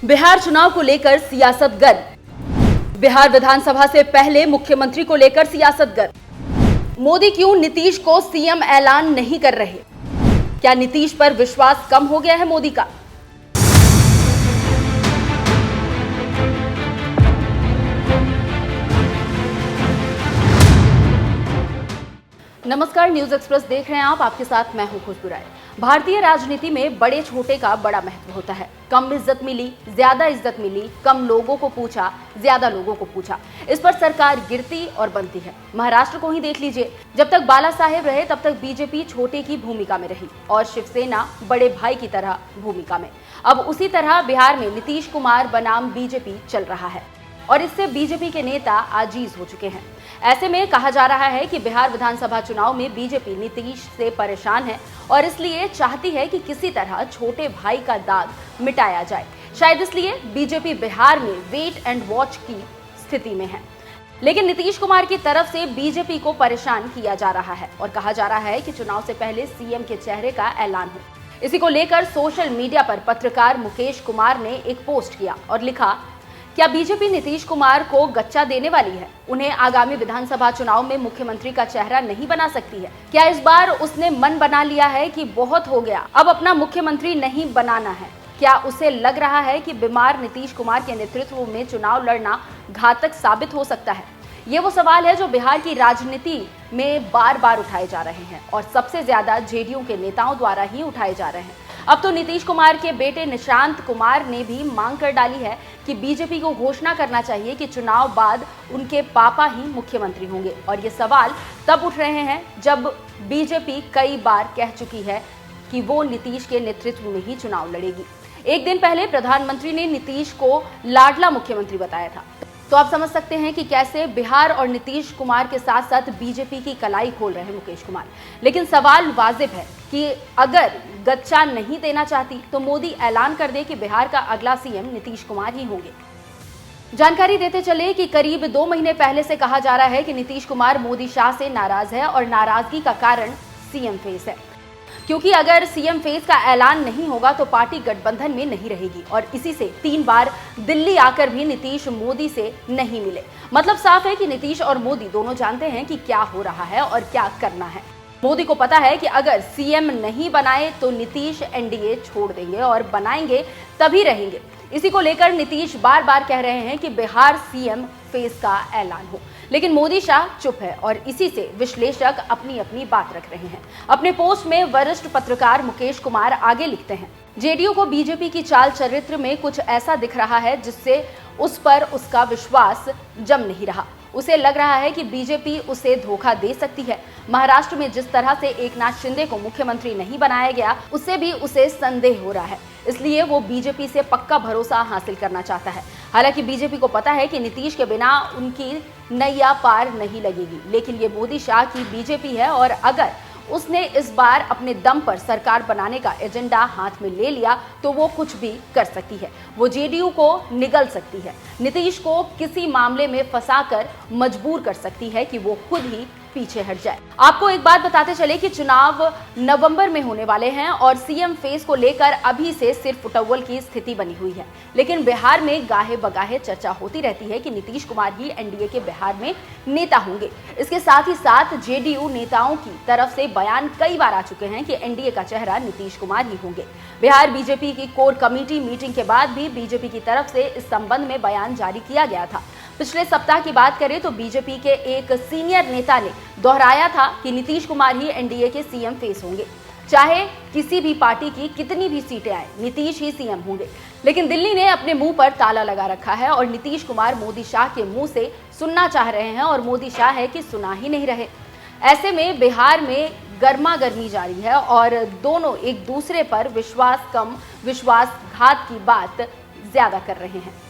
बिहार चुनाव को लेकर सियासत गर्म। बिहार विधानसभा से पहले मुख्यमंत्री को लेकर सियासत गर्म। मोदी क्यों नीतीश को सीएम ऐलान नहीं कर रहे? क्या नीतीश पर विश्वास कम हो गया है मोदी का? नमस्कार, न्यूज एक्सप्रेस देख रहे हैं आप। आपके साथ मैं हूं खुशबू राय। भारतीय राजनीति में बड़े छोटे का बड़ा महत्व होता है। कम इज्जत मिली, ज्यादा इज्जत मिली, कम लोगों को पूछा, ज्यादा लोगों को पूछा, इस पर सरकार गिरती और बनती है। महाराष्ट्र को ही देख लीजिए, जब तक बाला साहेब रहे तब तक बीजेपी छोटे की भूमिका में रही और शिवसेना बड़े भाई की तरह भूमिका में। अब उसी तरह बिहार में नीतीश कुमार बनाम बीजेपी चल रहा है और इससे बीजेपी के नेता आजीज हो चुके हैं। ऐसे में कहा जा रहा है कि बिहार विधानसभा चुनाव में बीजेपी नीतीश से परेशान है और इसलिए चाहती है कि किसी तरह छोटे भाई का दाग मिटाया जाए। शायद इसलिए बीजेपी बिहार में वेट एंड वॉच की स्थिति में है। लेकिन नीतीश कुमार की तरफ से बीजेपी को परेशान किया जा रहा है और कहा जा रहा है कि चुनाव से पहले सीएम के चेहरे का ऐलान हो। इसी को लेकर सोशल मीडिया पर पत्रकार मुकेश कुमार ने एक पोस्ट किया और लिखा, क्या बीजेपी नीतीश कुमार को गच्चा देने वाली है? उन्हें आगामी विधानसभा चुनाव में मुख्यमंत्री का चेहरा नहीं बना सकती है? क्या इस बार उसने मन बना लिया है कि बहुत हो गया, अब अपना मुख्यमंत्री नहीं बनाना है? क्या उसे लग रहा है कि बीमार नीतीश कुमार के नेतृत्व में चुनाव लड़ना घातक साबित हो सकता है? ये वो सवाल है जो बिहार की राजनीति में बार बार उठाए जा रहे हैं और सबसे ज्यादा जेडीयू के नेताओं द्वारा ही उठाए जा रहे हैं। अब तो नीतीश कुमार के बेटे निशांत कुमार ने भी मांग कर डाली है कि बीजेपी को घोषणा करना चाहिए कि चुनाव बाद उनके पापा ही मुख्यमंत्री होंगे। और ये सवाल तब उठ रहे हैं जब बीजेपी कई बार कह चुकी है कि वो नीतीश के नेतृत्व में ही चुनाव लड़ेगी। एक दिन पहले प्रधानमंत्री ने नीतीश को लाडला मुख्यमंत्री बताया था। तो आप समझ सकते हैं कि कैसे बिहार और नीतीश कुमार के साथ साथ बीजेपी की कलाई खोल रहे हैं मुकेश कुमार। लेकिन सवाल वाजिब है कि अगर गच्चा नहीं देना चाहती तो मोदी ऐलान कर दे कि बिहार का अगला सीएम नीतीश कुमार ही होंगे। जानकारी देते चले कि करीब 2 महीने पहले से कहा जा रहा है कि नीतीश कुमार मोदी शाह से नाराज है और नाराजगी का कारण सीएम फेस है, क्योंकि अगर सीएम फेस का ऐलान नहीं होगा तो पार्टी गठबंधन में नहीं रहेगी और इसी से 3 बार दिल्ली आकर भी नीतीश मोदी से नहीं मिले। मतलब साफ है कि नीतीश और मोदी दोनों जानते हैं कि क्या हो रहा है और क्या करना है। मोदी को पता है कि अगर सीएम नहीं बनाए तो नीतीश एनडीए छोड़ देंगे और बनाएंगे तभी रहेंगे। इसी को लेकर नीतीश बार बार कह रहे हैं कि बिहार सीएम फेस का ऐलान हो, लेकिन मोदी शाह चुप है और इसी से विश्लेषक अपनी अपनी बात रख रहे हैं। अपने पोस्ट में वरिष्ठ पत्रकार मुकेश कुमार आगे लिखते हैं, जेडीयू को बीजेपी की चाल चरित्र में कुछ ऐसा दिख रहा है जिससे उस पर उसका विश्वास जम नहीं रहा। उसे लग रहा है कि बीजेपी उसे धोखा दे सकती है। महाराष्ट्र में जिस तरह से एकनाथ शिंदे को मुख्यमंत्री नहीं बनाया गया, उससे भी उसे संदेह हो रहा है, इसलिए वो बीजेपी से पक्का भरोसा हासिल करना चाहता है। हालांकि बीजेपी को पता है कि नीतीश के बिना उनकी नैया पार नहीं लगेगी, लेकिन ये मोदी शाह की बीजेपी है और अगर उसने इस बार अपने दम पर सरकार बनाने का एजेंडा हाथ में ले लिया तो वो कुछ भी कर सकती है। वो जेडीयू को निगल सकती है, नीतीश को किसी मामले में फंसाकर मजबूर कर सकती है कि वो खुद ही पीछे हट जाए। आपको एक बात बताते चले कि चुनाव नवंबर में होने वाले हैं और सीएम फेस को लेकर अभी से सिर्फ फुटअव्वल की स्थिति बनी हुई है। लेकिन बिहार में गाहे बगाहे चर्चा होती रहती है कि नीतीश कुमार ही एनडीए के बिहार में नेता होंगे। इसके साथ ही साथ जेडीयू नेताओं की तरफ से बयान कई बार आ चुके हैं कि एनडीए का चेहरा नीतीश कुमार ही होंगे। बिहार बीजेपी की कोर कमेटी मीटिंग के बाद भी बीजेपी की तरफ से इस संबंध में बयान जारी किया गया था। पिछले सप्ताह की बात करें तो बीजेपी के एक सीनियर नेता ने दोहराया था कि नीतीश कुमार ही एनडीए के सीएम फेस होंगे। चाहे किसी भी पार्टी की कितनी भी सीटें आए, नीतीश ही सीएम होंगे। लेकिन दिल्ली ने अपने मुंह पर ताला लगा रखा है और नीतीश कुमार मोदी शाह के मुंह से सुनना चाह रहे हैं और मोदी शाह है कि सुना ही नहीं रहे। ऐसे में बिहार में गर्मा गर्मी जारी है और दोनों एक दूसरे पर विश्वासघात की बात ज्यादा कर रहे हैं।